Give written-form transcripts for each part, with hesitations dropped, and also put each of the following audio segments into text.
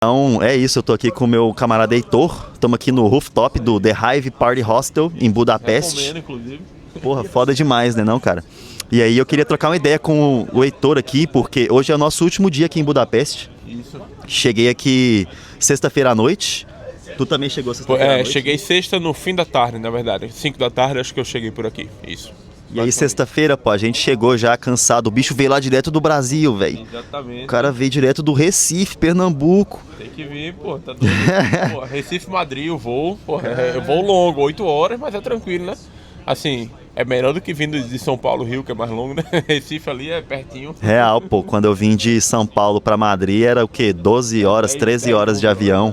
Então, é isso, eu tô aqui com o meu camarada Heitor. Estamos aqui no rooftop do The Hive Party Hostel, em Budapeste. Recomendo, inclusive. Porra, foda demais, né não, cara? E aí eu queria trocar uma ideia com o Heitor aqui, porque hoje é o nosso último dia aqui em Budapeste. Isso. Cheguei aqui sexta-feira à noite. Tu também chegou sexta-feira à noite? Cheguei sexta no fim da tarde, na verdade. 5 da tarde acho que eu cheguei por aqui. Isso. E aí sexta-feira, pô, a gente chegou já cansado. O bicho veio lá direto do Brasil, velho. Exatamente. O cara veio direto do Recife, Pernambuco. Tem que vir, pô, tá doido. Pô, Recife, Madrid, o voo, pô, é voo longo, 8 horas, mas é tranquilo, né? Assim, é melhor do que vindo de São Paulo, Rio, que é mais longo, né? Recife ali é pertinho. Real, pô, quando eu vim de São Paulo pra Madrid era o quê? 12 horas, 13 horas de avião.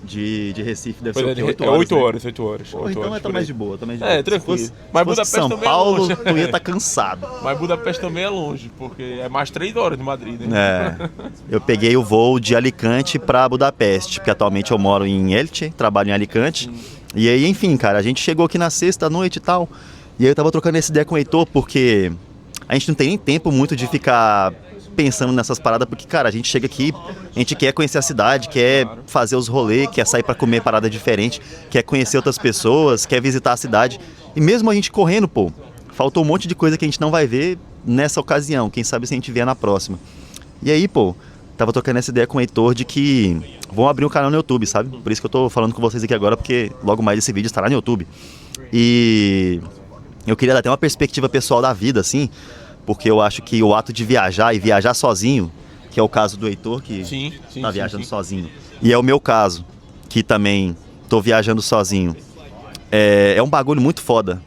De Recife deve ser o quê? 8 horas, 8 né? horas, 8 horas. Pô, então tá mais de boa, tá mais de É, boa. tranquilo. Se Mas fosse Budapeste São também é Paulo, longe. tu ia estar cansado. Mas Budapeste também é longe, porque é mais 3 horas de Madrid, né? É, eu peguei o voo de Alicante pra Budapeste, porque atualmente eu moro em Elche, trabalho em Alicante. E aí, enfim, cara, a gente chegou aqui na sexta noite e tal, e aí eu tava trocando essa ideia com o Heitor, porque a gente não tem nem tempo muito de ficar pensando nessas paradas, porque, cara, a gente chega aqui, a gente quer conhecer a cidade, quer fazer os rolês, quer sair pra comer parada diferente, quer conhecer outras pessoas, quer visitar a cidade. E mesmo a gente correndo, pô, faltou um monte de coisa que a gente não vai ver nessa ocasião, quem sabe se a gente vier na próxima. E aí, pô, tava trocando essa ideia com o Heitor de que vão abrir um canal no YouTube, sabe? Por isso que eu tô falando com vocês aqui agora, porque logo mais esse vídeo estará no YouTube. E eu queria dar até uma perspectiva pessoal da vida, assim, porque eu acho que o ato de viajar e viajar sozinho, que é o caso do Heitor, que tá viajando sozinho, e é o meu caso, que também tô viajando sozinho, é um bagulho muito foda.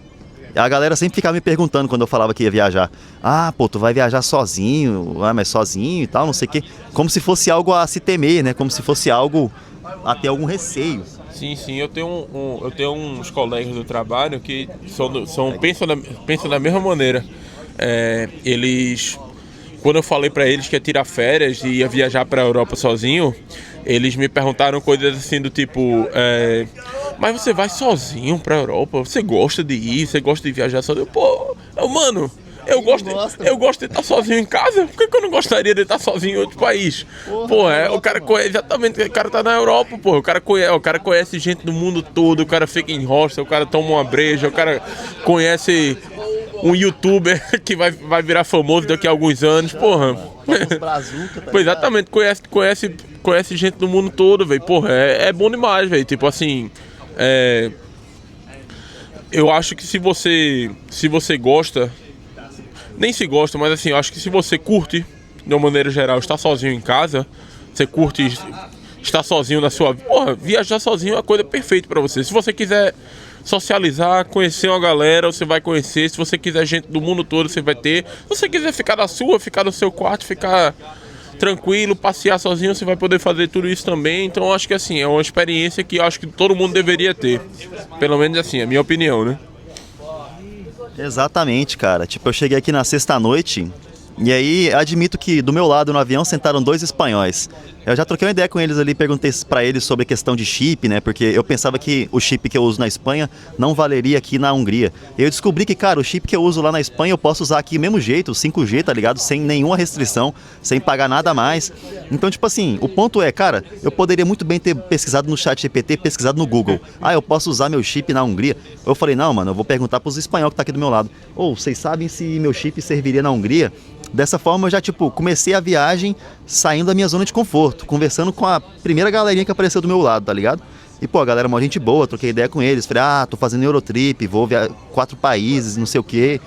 A galera sempre ficava me perguntando quando eu falava que ia viajar. Ah, pô, tu vai viajar sozinho, mas sozinho e tal, não sei o quê. Como se fosse algo a se temer, né? Como se fosse algo a ter algum receio. Sim, eu tenho uns colegas do trabalho que pensam da mesma maneira. Quando eu falei pra eles que ia tirar férias e ia viajar pra Europa sozinho, eles me perguntaram coisas assim do tipo, mas você vai sozinho pra Europa? Você gosta de ir? Você gosta de viajar sozinho? Pô, mano, eu gosto de estar sozinho em casa. Por que eu não gostaria de estar sozinho em outro país? Porra, o cara conhece, exatamente, o cara tá na Europa, pô, o cara conhece gente do mundo todo, o cara fica em hostel, o cara toma uma breja, o cara conhece um youtuber que vai virar famoso daqui a alguns anos, porra. Pois exatamente, conhece gente do mundo todo, velho. Porra, é bom demais, velho. Tipo assim, eu acho que se você gosta, nem se gosta, mas assim, eu acho que se você curte, de uma maneira geral, estar sozinho em casa, você curte estar sozinho na sua vida, porra, viajar sozinho é a coisa perfeita pra você. Se você quiser socializar, conhecer uma galera, você vai conhecer. Se você quiser gente do mundo todo, você vai ter. Se você quiser ficar na sua, ficar no seu quarto, ficar tranquilo, passear sozinho, você vai poder fazer tudo isso também. Então eu acho que assim, é uma experiência que eu acho que todo mundo deveria ter. Pelo menos assim, é a minha opinião, né? Exatamente, cara. Tipo, eu cheguei aqui na sexta-noite e aí admito que do meu lado no avião sentaram 2 espanhóis. Eu já troquei uma ideia com eles ali, perguntei pra eles sobre a questão de chip, né? Porque eu pensava que o chip que eu uso na Espanha não valeria aqui na Hungria. E eu descobri que, cara, o chip que eu uso lá na Espanha eu posso usar aqui do mesmo jeito, 5G, tá ligado? Sem nenhuma restrição, sem pagar nada a mais. Então, tipo assim, o ponto é, cara, eu poderia muito bem ter pesquisado no ChatGPT, pesquisado no Google. Ah, eu posso usar meu chip na Hungria? Eu falei, não, mano, eu vou perguntar pros espanhóis que tá aqui do meu lado. Ou, vocês sabem se meu chip serviria na Hungria? Dessa forma eu já, tipo, comecei a viagem saindo da minha zona de conforto, conversando com a primeira galerinha que apareceu do meu lado, tá ligado? E, pô, a galera é uma gente boa, troquei ideia com eles. Falei, tô fazendo Eurotrip, vou 4 países, não sei o quê.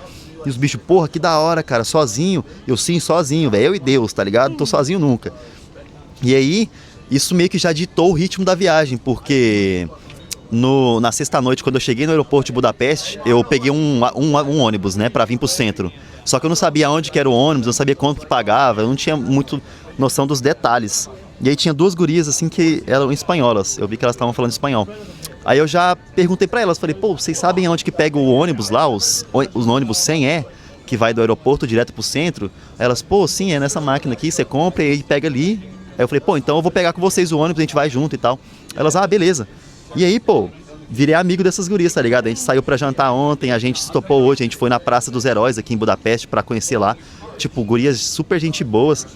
E os bichos, porra, que da hora, cara, sozinho. Eu sim, sozinho, velho, eu e Deus, tá ligado? Não tô sozinho nunca. E aí, isso meio que já ditou o ritmo da viagem, porque na sexta-noite, quando eu cheguei no aeroporto de Budapeste, eu peguei um ônibus, né, pra vir pro centro. Só que eu não sabia onde que era o ônibus, não sabia quanto que pagava, eu não tinha muito noção dos detalhes. E aí tinha 2 gurias, assim, que eram espanholas, eu vi que elas estavam falando espanhol. Aí eu já perguntei pra elas, falei, pô, vocês sabem onde que pega o ônibus lá, os ônibus 100 que vai do aeroporto direto pro centro? Aí elas, pô, sim, é nessa máquina aqui, você compra e aí pega ali. Aí eu falei, pô, então eu vou pegar com vocês o ônibus, a gente vai junto e tal. Elas, beleza. E aí, pô, virei amigo dessas gurias, tá ligado? A gente saiu pra jantar ontem, a gente se topou hoje, a gente foi na Praça dos Heróis aqui em Budapeste pra conhecer lá. Tipo, gurias super gente boas.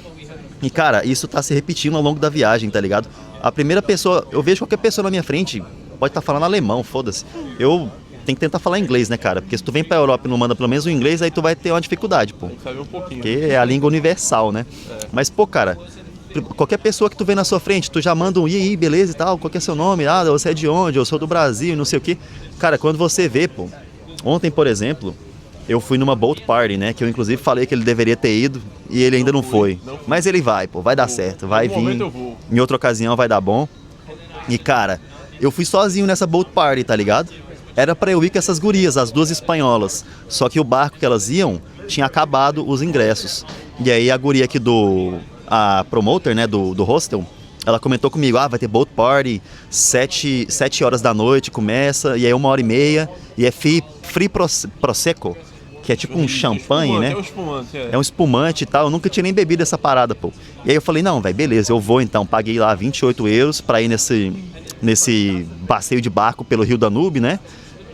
E, cara, isso tá se repetindo ao longo da viagem, tá ligado? a primeira pessoa, eu vejo qualquer pessoa na minha frente, pode estar falando alemão, foda-se. Eu tenho que tentar falar inglês, né, cara? Porque se tu vem pra Europa e não manda pelo menos o inglês, aí tu vai ter uma dificuldade, pô. Tem que saber um pouquinho. Porque é a língua universal, né? Mas, pô, cara, qualquer pessoa que tu vê na sua frente, tu já manda um e aí, beleza e tal, qual que é seu nome? Ah, você é de onde? Eu sou do Brasil, não sei o quê. Cara, quando você vê, pô, ontem, por exemplo, eu fui numa boat party, né? Que eu inclusive falei que ele deveria ter ido e ele ainda não foi. Mas ele vai, pô, vai dar certo, vai vir. Em outra ocasião vai dar bom. E, cara, eu fui sozinho nessa boat party, tá ligado? Era pra eu ir com essas gurias, as duas espanholas. Só que o barco que elas iam tinha acabado os ingressos. E aí a guria aqui a promoter, né, do hostel, ela comentou comigo, vai ter boat party, 7 horas da noite começa, e aí 1h30, e é free prosecco, que é tipo um champanhe, né? É um espumante, É um espumante e tal, eu nunca tinha nem bebido essa parada, pô. E aí eu falei, não, velho, beleza, eu vou então. Paguei lá 28 euros pra ir nesse passeio de barco pelo Rio Danube, né?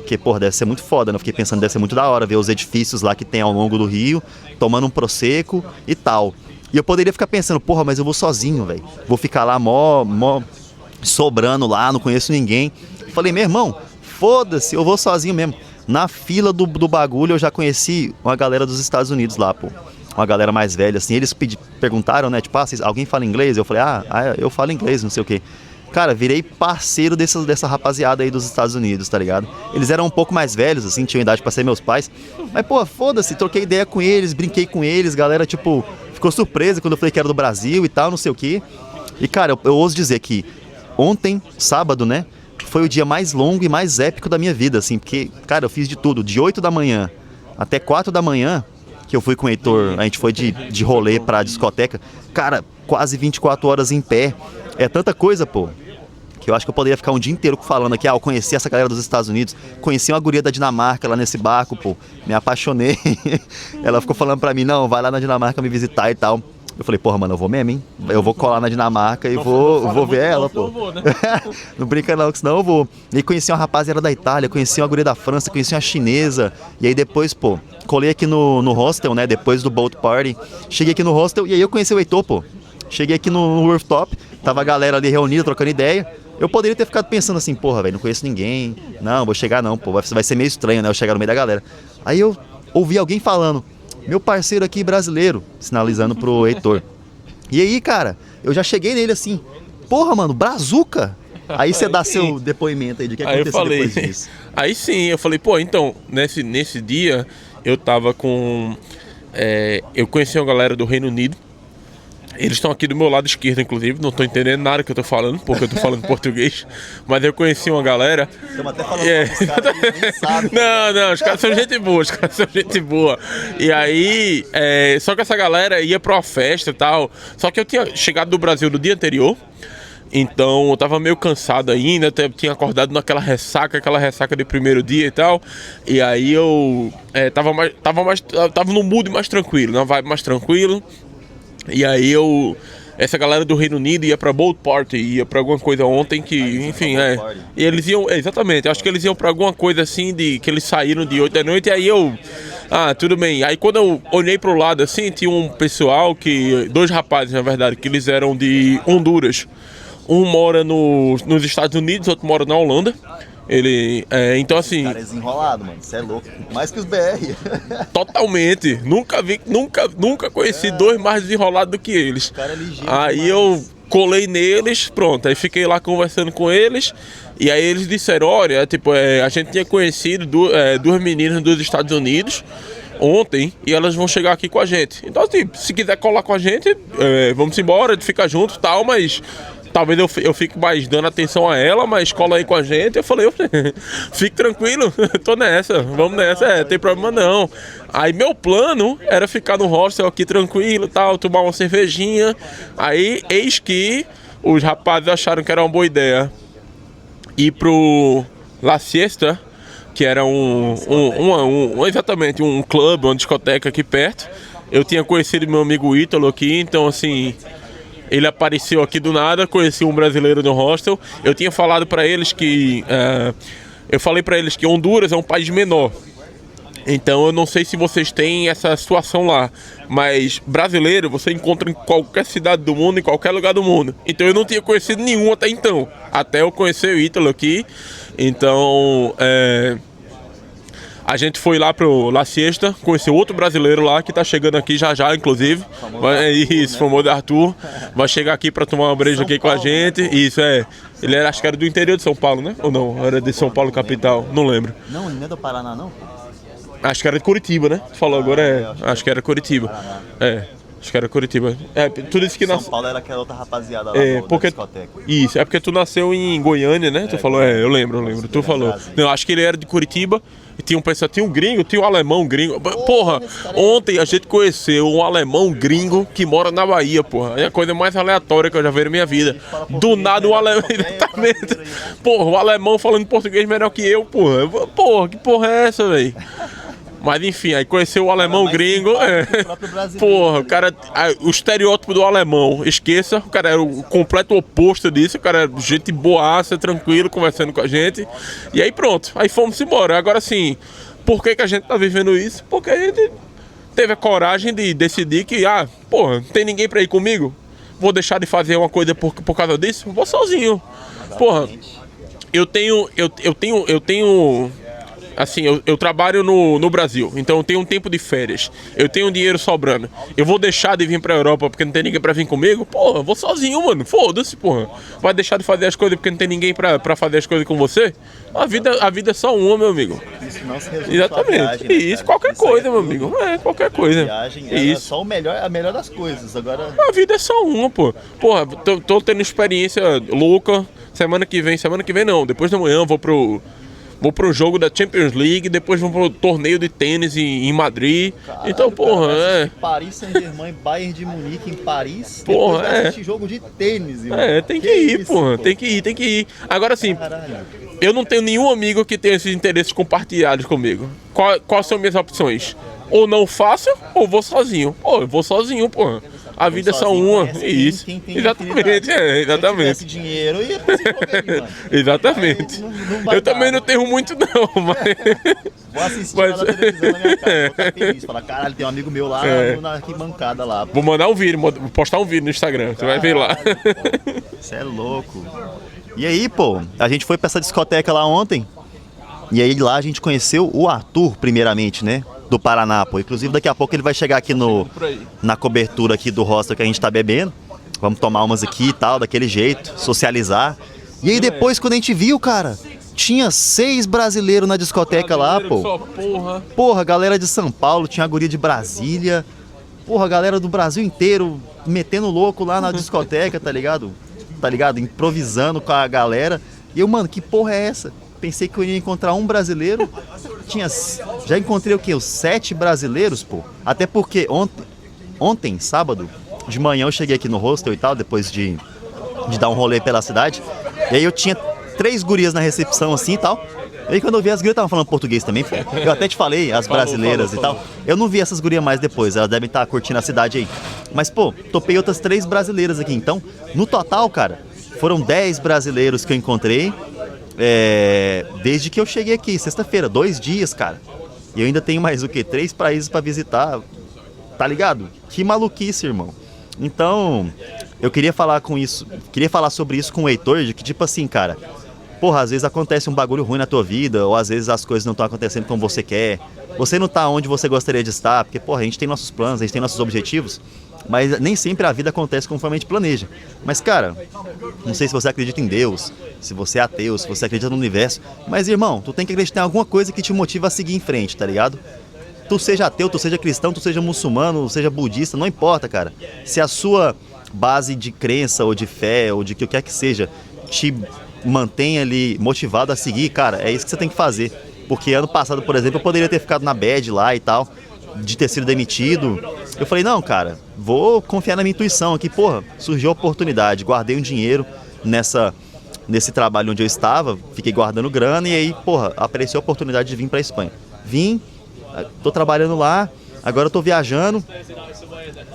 Que, porra, deve ser muito foda, né? Eu fiquei pensando, deve ser muito da hora ver os edifícios lá que tem ao longo do rio, tomando um prosecco e tal. E eu poderia ficar pensando, porra, mas eu vou sozinho, velho. Vou ficar lá mó sobrando lá, não conheço ninguém. Falei, meu irmão, foda-se, eu vou sozinho mesmo. Na fila do bagulho eu já conheci uma galera dos Estados Unidos lá, pô. Uma galera mais velha, assim. Eles perguntaram, né, tipo, alguém fala inglês? Eu falei, eu falo inglês, não sei o quê. Cara, virei parceiro dessa rapaziada aí dos Estados Unidos, tá ligado? Eles eram um pouco mais velhos, assim, tinham idade pra ser meus pais. Mas, pô, foda-se, troquei ideia com eles, brinquei com eles, galera, tipo, ficou surpresa quando eu falei que era do Brasil e tal, não sei o quê. E, cara, eu ouso dizer que ontem, sábado, né, foi o dia mais longo e mais épico da minha vida, assim, porque, cara, eu fiz de tudo, de 8 da manhã até 4 da manhã, que eu fui com o Heitor, a gente foi de rolê pra discoteca, cara, quase 24 horas em pé. É tanta coisa, pô, que eu acho que eu poderia ficar um dia inteiro falando aqui, eu conheci essa galera dos Estados Unidos, conheci uma guria da Dinamarca lá nesse barco, pô, me apaixonei. Ela ficou falando pra mim, não, vai lá na Dinamarca me visitar e tal. Eu falei, porra, mano, eu vou mesmo, hein? Eu vou colar na Dinamarca e vou ver ela, pô. Não, vou, né? Não brinca não, que senão eu vou. E aí conheci uma rapaziada da Itália, conheci uma guria da França, conheci uma chinesa. E aí depois, pô, colei aqui no hostel, né, depois do boat party. Cheguei aqui no hostel e aí eu conheci o Heitor, pô. Cheguei aqui no rooftop, tava a galera ali reunida, trocando ideia. Eu poderia ter ficado pensando assim, porra, velho, não conheço ninguém. Não, vou chegar não, pô, vai ser meio estranho, né, eu chegar no meio da galera. Aí eu ouvi alguém falando, meu parceiro aqui brasileiro, sinalizando pro Heitor. E aí, cara, eu já cheguei nele assim, porra, mano, Brazuca? Aí você dá seu depoimento aí de que aconteceu depois disso. Aí sim, eu falei, pô, então, nesse dia, eu tava com... eu conheci uma galera do Reino Unido. Eles estão aqui do meu lado esquerdo, inclusive. Não tô entendendo nada que eu tô falando, porque eu tô falando português. Mas eu conheci uma galera. Estamos até falando com os caras que nem sabem. Não, os caras são gente boa, E aí, só que essa galera ia pra uma festa e tal. Só que eu tinha chegado do Brasil no dia anterior. Então eu tava meio cansado ainda, tinha acordado naquela ressaca, de primeiro dia e tal. E aí eu tava no mood mais tranquilo, na vibe mais tranquilo. E aí essa galera do Reino Unido ia pra boat party, ia pra alguma coisa ontem que, enfim, e eles iam, exatamente, acho que eles iam pra alguma coisa assim, que eles saíram de 8 da noite, e aí tudo bem. Aí quando eu olhei pro lado assim, tinha um pessoal dois rapazes, na verdade, que eles eram de Honduras. Um mora nos Estados Unidos, outro mora na Holanda. Então assim... Cara, é desenrolado, mano, você é louco. Mais que os BR. Totalmente. Nunca conheci dois mais desenrolados do que eles. Cara, é ligeiro. Aí eu colei neles, pronto. Aí fiquei lá conversando com eles. E aí eles disseram, olha, a gente tinha conhecido duas meninas dos Estados Unidos ontem e elas vão chegar aqui com a gente. Então, assim, se quiser colar com a gente, vamos embora, a gente fica junto e tal, mas... Talvez eu fique mais dando atenção a ela, mas cola aí com a gente. Eu falei, fique tranquilo, tô nessa, vamos nessa, tem problema não. Aí meu plano era ficar no hostel aqui tranquilo, tal, tomar uma cervejinha. Aí, eis que os rapazes acharam que era uma boa ideia ir pro La Siesta, que era exatamente um clube, uma discoteca aqui perto. Eu tinha conhecido meu amigo Ítalo aqui, então assim... Ele apareceu aqui do nada, conheci um brasileiro no hostel. Eu tinha falado para eles que... eu falei para eles que Honduras é um país menor. Então eu não sei se vocês têm essa situação lá, mas brasileiro você encontra em qualquer cidade do mundo, em qualquer lugar do mundo. Então eu não tinha conhecido nenhum até então, até eu conhecer o Ítalo aqui. Então a gente foi lá pro La Siesta, conheceu outro brasileiro lá que tá chegando aqui já já, inclusive. Isso, famoso Arthur. Vai chegar aqui pra tomar uma breja aqui com a gente. Isso, Ele acho que era do interior de São Paulo, né? Ou não? Era de São Paulo capital, não lembro. Não, ele não é do Paraná, não? Acho que era de Curitiba, né? Tu falou agora, acho que era Curitiba. Acho que era Curitiba. Tu disse que São Paulo era aquela outra rapaziada lá da discoteca. Isso, é porque tu nasceu em Goiânia, né? Tu falou, eu lembro. Tu falou. Não, acho que ele era de Curitiba. E tinha um gringo, tinha um alemão gringo. Porra, ontem a gente conheceu um alemão gringo que mora na Bahia, porra. É a coisa mais aleatória que eu já vi na minha vida. Do nada o alemão. Exatamente. Porra, o alemão falando português melhor que eu, porra. Porra, que porra é essa, velho? Mas enfim, aí conheceu o alemão gringo. Porra, o cara. O estereótipo do alemão, esqueça. O cara era o completo oposto disso. O cara era gente boaça, tranquilo, conversando com a gente. E aí pronto, aí fomos embora. Agora sim, por que a gente tá vivendo isso? Porque a gente teve a coragem de decidir que, porra, não tem ninguém pra ir comigo? Vou deixar de fazer uma coisa por causa disso? Vou sozinho. Porra, eu tenho. Assim, eu trabalho no Brasil, então eu tenho um tempo de férias, eu tenho dinheiro sobrando. Eu vou deixar de vir pra Europa porque não tem ninguém pra vir comigo? Porra, eu vou sozinho, mano. Foda-se, porra. Vai deixar de fazer as coisas porque não tem ninguém pra fazer as coisas com você? A vida é só uma, meu amigo. Isso não se resume. Exatamente. Viagem, né, isso, qualquer coisa, meu amigo. Qualquer coisa. Viagem é só a melhor das coisas. Agora... A vida é só uma, pô. Porra, tô tendo experiência louca. Semana que vem não. Depois da manhã eu vou pro jogo da Champions League, depois vou pro torneio de tênis em Madrid. Caralho, então, porra, Paris Saint-Germain, Bayern de Munique em Paris. Porra, assistir jogo de tênis, irmão. Tem que ir, porra. Tem que ir. Agora sim, eu não tenho nenhum amigo que tenha esses interesses compartilhados comigo. Quais são minhas opções? Ou não faço, ou vou sozinho. Eu vou sozinho, porra. A vida é só uma. Isso. Exatamente, exatamente. Se eu tivesse dinheiro, eu ia pra esse jogo aí, mano. Exatamente. Não eu também não tenho muito, não, mas. Vou assistir na televisão na minha casa, vou ficar feliz. Falar, caralho, tem um amigo meu lá na arquibancada lá. Vou mandar um vídeo, postar um vídeo no Instagram, você vai ver lá. Você é louco. E aí, pô, a gente foi pra essa discoteca lá ontem. E aí lá a gente conheceu o Arthur, primeiramente, né? Do Paraná, pô. Inclusive daqui a pouco ele vai chegar aqui na cobertura aqui do hostel que a gente tá bebendo. Vamos tomar umas aqui e tal, daquele jeito, socializar. E aí depois, quando a gente viu, cara, tinha 6 brasileiros na discoteca lá, pô. Porra, galera de São Paulo, tinha a guria de Brasília. Porra, galera do Brasil inteiro metendo louco lá na discoteca, tá ligado? Tá ligado? Improvisando com a galera. E eu, mano, que porra é essa? Pensei que eu ia encontrar um brasileiro. Já encontrei o quê? Os 7 brasileiros, pô. Até porque ontem, sábado, de manhã eu cheguei aqui no hostel e tal, depois de dar um rolê pela cidade. E aí eu tinha 3 gurias na recepção assim e tal. E aí quando eu vi, as gurias estavam falando português também, pô. Eu até te falei, as brasileiras e tal. Eu não vi essas gurias mais depois, elas devem estar curtindo a cidade aí. Mas, pô, topei outras 3 brasileiras aqui. Então, no total, cara, foram 10 brasileiros que eu encontrei. Desde que eu cheguei aqui, sexta-feira, 2 dias, cara. E eu ainda tenho mais o quê? 3 países pra visitar. Tá ligado? Que maluquice, irmão. Então, eu queria falar sobre isso com o Heitor, de que tipo assim, cara, porra, às vezes acontece um bagulho ruim na tua vida, ou às vezes as coisas não estão acontecendo como você quer. Você não tá onde você gostaria de estar, porque, porra, a gente tem nossos planos, a gente tem nossos objetivos, mas nem sempre a vida acontece conforme a gente planeja. Mas, cara, não sei se você acredita em Deus, se você é ateu, se você acredita no universo, mas, irmão, tu tem que acreditar em alguma coisa que te motiva a seguir em frente, tá ligado? Tu seja ateu, tu seja cristão, tu seja muçulmano, tu seja budista, não importa, cara. Se a sua base de crença ou de fé ou de que o que quer que seja te mantém ali motivado a seguir, cara, é isso que você tem que fazer. Porque ano passado, por exemplo, eu poderia ter ficado na bad lá e tal, de ter sido demitido. Eu falei, não, cara, vou confiar na minha intuição aqui. Porra, surgiu a oportunidade, guardei um dinheiro nesse trabalho onde eu estava, fiquei guardando grana e aí, porra, apareceu a oportunidade de vir pra Espanha. Vim, tô trabalhando lá, agora eu tô viajando,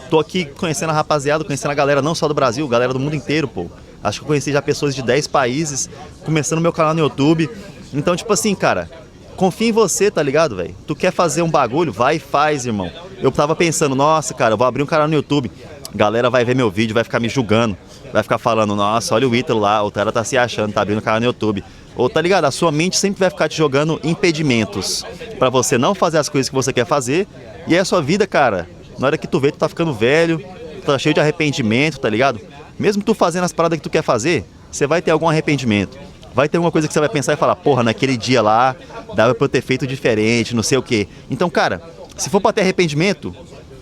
tô aqui conhecendo a rapaziada, conhecendo a galera não só do Brasil, galera do mundo inteiro, pô. Acho que eu conheci já pessoas de 10 países, começando meu canal no YouTube. Então, tipo assim, cara, confia em você, tá ligado, velho? Tu quer fazer um bagulho? Vai e faz, irmão. Eu tava pensando, nossa, cara, eu vou abrir um canal no YouTube. Galera vai ver meu vídeo, vai ficar me julgando. Vai ficar falando, nossa, olha o Ítalo lá, o cara tá se achando, tá abrindo um canal no YouTube. Ou tá ligado? A sua mente sempre vai ficar te jogando impedimentos pra você não fazer as coisas que você quer fazer. E é a sua vida, cara. Na hora que tu vê, tu tá ficando velho, tá cheio de arrependimento, tá ligado? Mesmo tu fazendo as paradas que tu quer fazer, você vai ter algum arrependimento. Vai ter alguma coisa que você vai pensar e falar, porra, naquele dia lá, dava pra eu ter feito diferente, não sei o quê. Então, cara, se for pra ter arrependimento,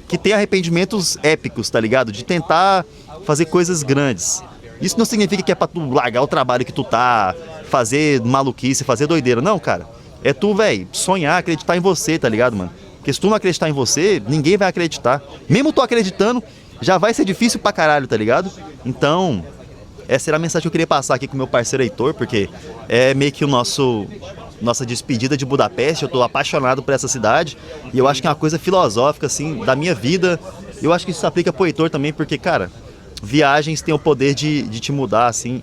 que tenha arrependimentos épicos, tá ligado? De tentar fazer coisas grandes. Isso não significa que é pra tu largar o trabalho que tu tá, fazer maluquice, fazer doideira. Não, cara. É tu, velho, sonhar, acreditar em você, tá ligado, mano? Porque se tu não acreditar em você, ninguém vai acreditar. Mesmo tu acreditando, já vai ser difícil pra caralho, tá ligado? Então, essa era a mensagem que eu queria passar aqui com o meu parceiro Heitor, porque é meio que nossa despedida de Budapeste. Eu tô apaixonado por essa cidade e eu acho que é uma coisa filosófica, assim, da minha vida. Eu acho que isso se aplica pro Heitor também, porque, cara, viagens têm o poder de te mudar, assim,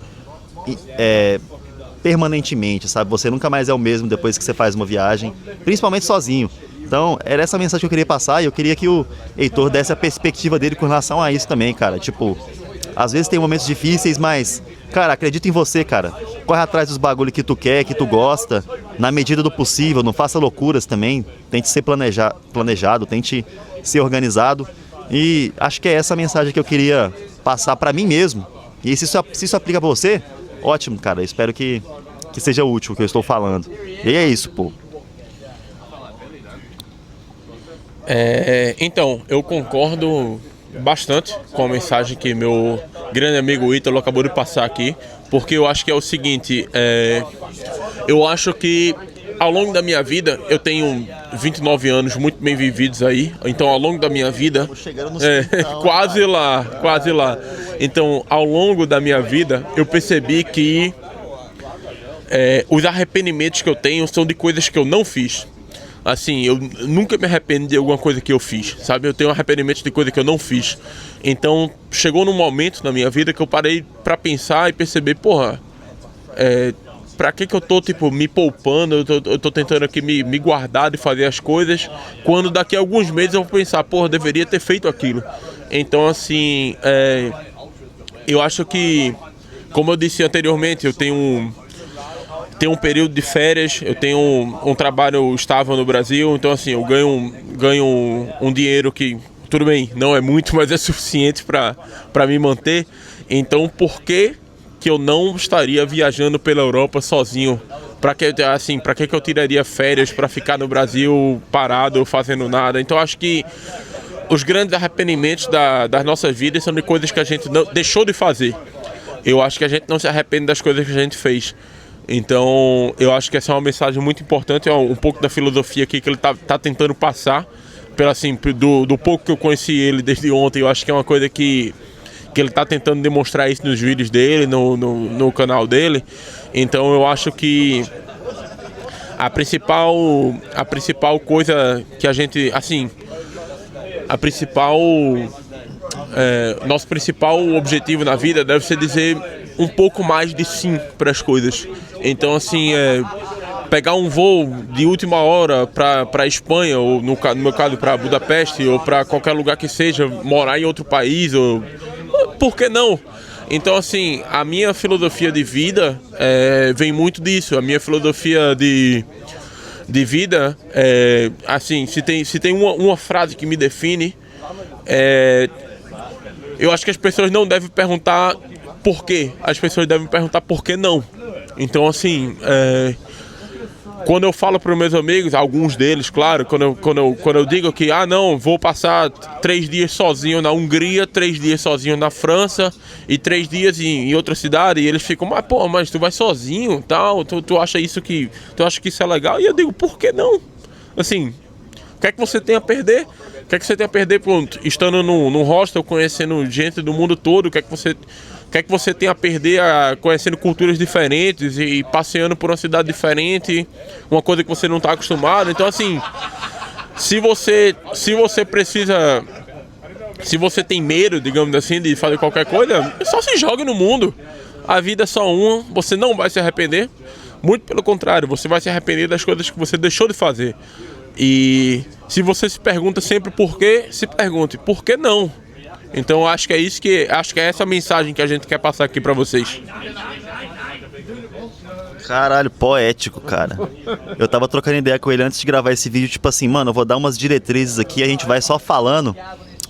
permanentemente, sabe? Você nunca mais é o mesmo depois que você faz uma viagem, principalmente sozinho. Então, era essa mensagem que eu queria passar e eu queria que o Heitor desse a perspectiva dele com relação a isso também, cara. Tipo, às vezes tem momentos difíceis, mas, cara, acredita em você, cara. Corre atrás dos bagulho que tu quer, que tu gosta, na medida do possível, não faça loucuras também. Tente ser planejado, tente ser organizado. E acho que é essa a mensagem que eu queria passar pra mim mesmo. E se isso aplica pra você, ótimo, cara. Espero que seja útil o que eu estou falando. E é isso, pô. Então, eu concordo bastante com a mensagem que meu grande amigo Ítalo acabou de passar aqui, porque eu acho que é o seguinte, eu acho que ao longo da minha vida, eu tenho 29 anos muito bem vividos aí, então ao longo da minha vida, quase lá, então ao longo da minha vida eu percebi que os arrependimentos que eu tenho são de coisas que eu não fiz. Assim, eu nunca me arrependo de alguma coisa que eu fiz, sabe? Eu tenho arrependimentos de coisa que eu não fiz. Então, chegou num momento na minha vida que eu parei pra pensar e perceber, porra, pra que eu tô, tipo, me poupando, eu tô tentando aqui me guardar de fazer as coisas, quando daqui a alguns meses eu vou pensar, porra, deveria ter feito aquilo. Então, assim, eu acho que, como eu disse anteriormente, eu tenho um período de férias, eu tenho um trabalho estável no Brasil, então assim, eu ganho um dinheiro que, tudo bem, não é muito, mas é suficiente para me manter. Então por que eu não estaria viajando pela Europa sozinho? Para que eu tiraria férias para ficar no Brasil parado, fazendo nada? Então acho que os grandes arrependimentos das nossas vidas são de coisas que a gente não deixou de fazer. Eu acho que a gente não se arrepende das coisas que a gente fez. Então, eu acho que essa é uma mensagem muito importante, é um pouco da filosofia aqui que ele tá tentando passar, do pouco que eu conheci ele desde ontem. Eu acho que é uma coisa que ele tá tentando demonstrar isso nos vídeos dele, no canal dele. Então, eu acho que a principal coisa que a gente, assim, nosso principal objetivo na vida deve ser dizer um pouco mais de sim para as coisas. Então, assim, pegar um voo de última hora para a Espanha, ou no meu caso para Budapeste, ou para qualquer lugar que seja, morar em outro país, ou por que não? Então, assim, a minha filosofia de vida vem muito disso. A minha filosofia de vida, assim, se tem uma frase que me define, eu acho que as pessoas não devem perguntar por quê, as pessoas devem perguntar por que não. Então, assim, quando eu falo para os meus amigos, alguns deles, claro, quando eu digo que, não, vou passar 3 dias sozinho na Hungria, 3 dias sozinho na França e 3 dias em outra cidade, e eles ficam, mas tu vai sozinho, tal, tu acha que isso é legal? E eu digo, por que não? Assim, o que é que você tem a perder? O que é que você tem a perder, pronto, estando num hostel, conhecendo gente do mundo todo? O que é que você tem a perder conhecendo culturas diferentes e passeando por uma cidade diferente, uma coisa que você não está acostumado? Então, assim, se você tem medo, digamos assim, de fazer qualquer coisa, só se jogue no mundo. A vida é só uma, você não vai se arrepender. Muito pelo contrário, você vai se arrepender das coisas que você deixou de fazer. E se você se pergunta sempre por quê, se pergunte por que não. Então acho que é essa a mensagem que a gente quer passar aqui pra vocês. Caralho, poético, cara. Eu tava trocando ideia com ele antes de gravar esse vídeo, tipo assim, mano, eu vou dar umas diretrizes aqui, a gente vai só falando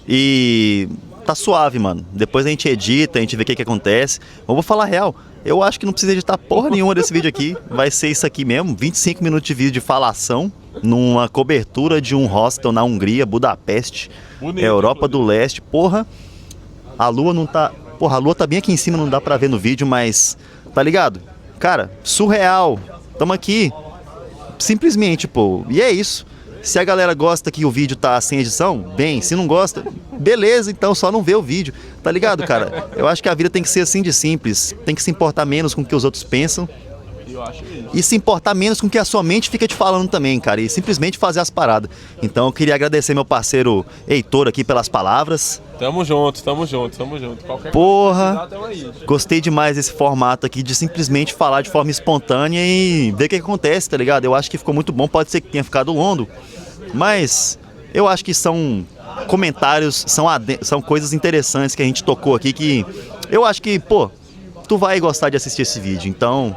e tá suave, mano. Depois a gente edita, a gente vê o que acontece. Eu vou falar a real, eu acho que não precisa editar porra nenhuma desse vídeo aqui. Vai ser isso aqui mesmo, 25 minutos de vídeo de falação numa cobertura de um hostel na Hungria, Budapeste, Bonito, Europa do Leste. Porra, a lua não tá... Porra, a lua tá bem aqui em cima, não dá pra ver no vídeo, mas... Tá ligado? Cara, surreal. Tamo aqui. Simplesmente, pô. E é isso. Se a galera gosta que o vídeo tá sem edição, bem. Se não gosta, beleza, então só não vê o vídeo. Tá ligado, cara? Eu acho que a vida tem que ser assim de simples. Tem que se importar menos com o que os outros pensam. E se importar menos com o que a sua mente fica te falando também, cara. E simplesmente fazer as paradas. Então eu queria agradecer meu parceiro Heitor aqui pelas palavras. Tamo junto, tamo junto, tamo junto. Qualquer Porra, coisa, gostei demais desse formato aqui de simplesmente falar de forma espontânea e ver o que acontece, tá ligado? Eu acho que ficou muito bom, pode ser que tenha ficado longo, mas eu acho que são comentários, são coisas interessantes que a gente tocou aqui que eu acho que, pô, tu vai gostar de assistir esse vídeo, então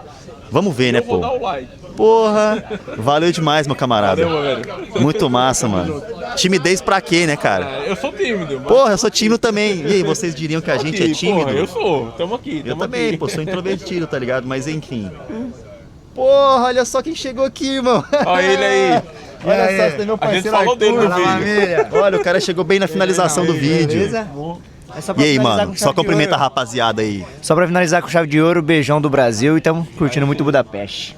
vamos ver, né, pô? Vou dar o like. Porra, valeu demais, meu camarada. Valeu, meu velho. Muito massa, mano. Timidez pra quê, né, cara? Eu sou tímido. Mas... Porra, eu sou tímido também. E aí, vocês diriam que a gente é tímido? Porra, eu sou. Tamo aqui. Eu também, pô, sou introvertido, tá ligado? Mas enfim. Porra, olha só quem chegou aqui, irmão. Olha ele aí. Olha só, esse é meu A gente parceiro falou dele no Arthur. vídeo. Olha, o cara chegou bem na finalização do vídeo. Beleza? É só pra E aí, finalizar mano, com só chave de cumprimenta a ouro. rapaziada aí. Só pra finalizar com chave de ouro, beijão do Brasil e tamo curtindo muito Budapeste.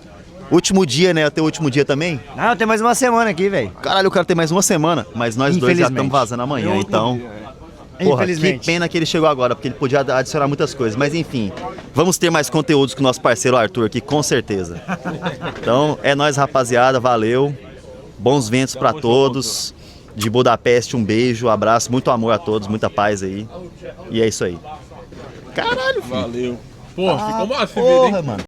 Último dia, né? É o teu último dia também? Não, tem mais uma semana aqui, velho. Caralho, o cara tem mais uma semana, mas nós dois já estamos vazando amanhã, então... Porra, que Infelizmente. pena que ele chegou agora, porque ele podia adicionar muitas coisas. Mas enfim, vamos ter mais conteúdos com o nosso parceiro Arthur aqui, com certeza. Então, é nóis, rapaziada, valeu. Bons ventos pra todos. De Budapeste, um beijo, um abraço, muito amor a todos, muita paz aí. E é isso aí. Caralho, filho. Valeu. Porra, ficou massa esse vídeo, hein? Porra, mano.